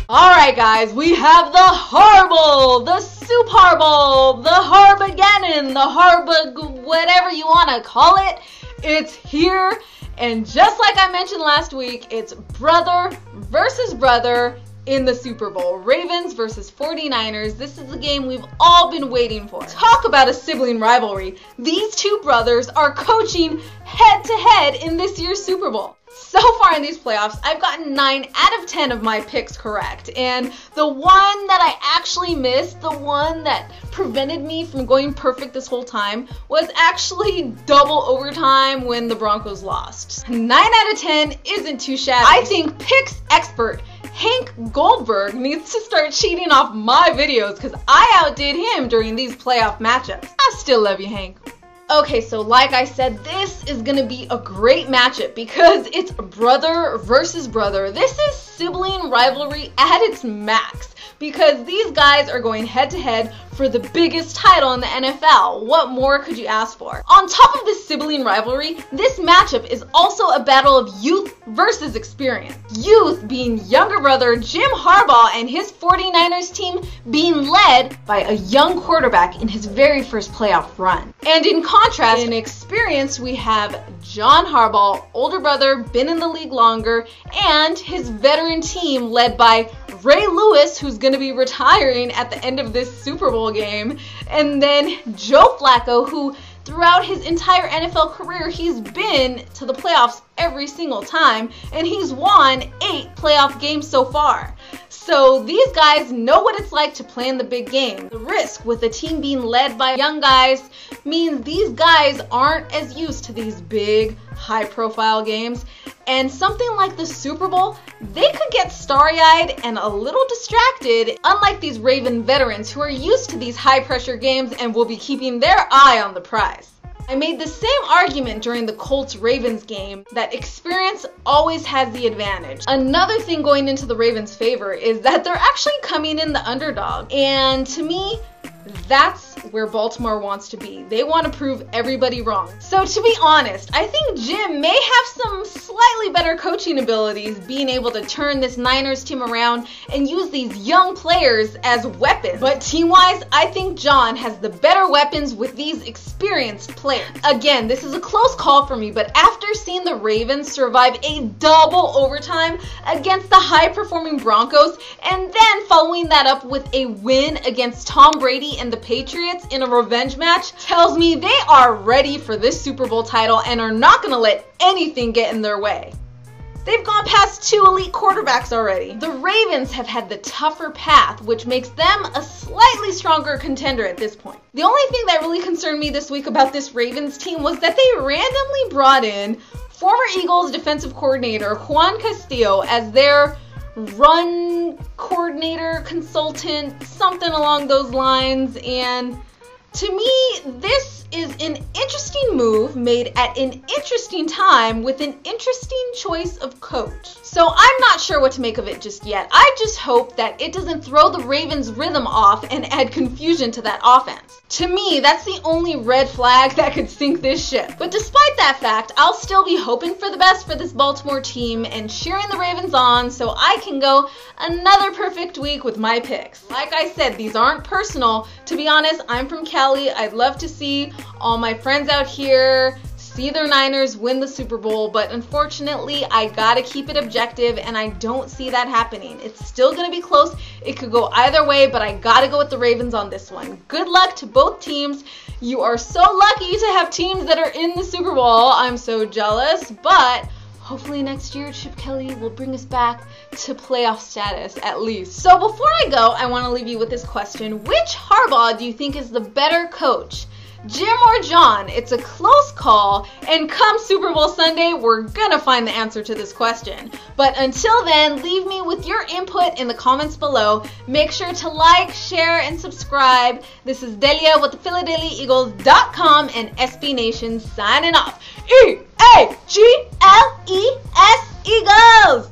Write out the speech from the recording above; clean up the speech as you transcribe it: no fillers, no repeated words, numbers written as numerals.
Alright guys, we have the HarBowl, the SuperBowl, the HarBaganon, the whatever you want to call it. It's here, and just like I mentioned last week, it's brother versus brother in the Super Bowl. Ravens versus 49ers. This is the game we've all been waiting for. Talk about a sibling rivalry. These two brothers are coaching head-to-head in this year's Super Bowl. So far in these playoffs, I've gotten 9 out of 10 of my picks correct. And the one that I actually missed, the one that prevented me from going perfect this whole time, was actually double overtime when the Broncos lost. 9 out of 10 isn't too shabby. I think picks expert Hank Goldberg needs to start cheating off my videos because I outdid him during these playoff matchups. I still love you, Hank. Okay, so like I said, this is going to be a great matchup because it's brother versus brother. This is sibling rivalry at its max because these guys are going head-to-head for the biggest title in the NFL. What more could you ask for? On top of this sibling rivalry, this matchup is also a battle of youth versus experience. Youth being younger brother Jim Harbaugh and his 49ers team being led by a young quarterback in his very first playoff run. And in contrast, in experience, we have John Harbaugh, older brother, been in the league longer, and his veteran team led by Ray Lewis, who's going to be retiring at the end of this Super Bowl game, and then Joe Flacco, who throughout his entire NFL career, he's been to the playoffs every single time, and he's won 8 playoff games so far. So these guys know what it's like to play in the big game. The risk with a team being led by young guys means these guys aren't as used to these big, high-profile games. And something like the Super Bowl, they could get starry-eyed and a little distracted, unlike these Raven veterans who are used to these high-pressure games and will be keeping their eye on the prize. I made the same argument during the Colts-Ravens game that experience always has the advantage. Another thing going into the Ravens' favor is that they're actually coming in the underdog. And to me, that's where Baltimore wants to be. They want to prove everybody wrong. So to be honest, I think Jim may have some slightly better coaching abilities, being able to turn this Niners team around and use these young players as weapons. But team-wise, I think John has the better weapons with these experienced players. Again, this is a close call for me, but after seeing the Ravens survive a double overtime against the high-performing Broncos, and then following that up with a win against Tom Brady and the Patriots in a revenge match, tells me they are ready for this Super Bowl title and are not going to let anything get in their way. They've gone past 2 elite quarterbacks already. The Ravens have had the tougher path, which makes them a slightly stronger contender at this point. The only thing that really concerned me this week about this Ravens team was that they randomly brought in former Eagles defensive coordinator Juan Castillo as their run coordinator, consultant, something along those lines. And to me, this is an interesting move made at an interesting time with an interesting choice of coach. So I'm not sure what to make of it just yet. I just hope that it doesn't throw the Ravens' rhythm off and add confusion to that offense. To me, that's the only red flag that could sink this ship. But despite that fact, I'll still be hoping for the best for this Baltimore team and cheering the Ravens on so I can go another perfect week with my picks. Like I said, these aren't personal. To be honest, I'm from Cali. I'd love to see all my friends out here see their Niners win the Super Bowl, but unfortunately, I gotta keep it objective, and I don't see that happening. It's still gonna be close. It could go either way, but I gotta go with the Ravens on this one. Good luck to both teams. You are so lucky to have teams that are in the Super Bowl. I'm so jealous, but hopefully next year, Chip Kelly will bring us back to playoff status, at least. So before I go, I want to leave you with this question. Which Harbaugh do you think is the better coach? Jim or John? It's a close call, and come Super Bowl Sunday, we're gonna find the answer to this question. But until then, leave me with your input in the comments below. Make sure to like, share, and subscribe. This is Delia with the PhiladelphiaEagles.com and SB Nation signing off. E-A-G-L-E-S Eagles!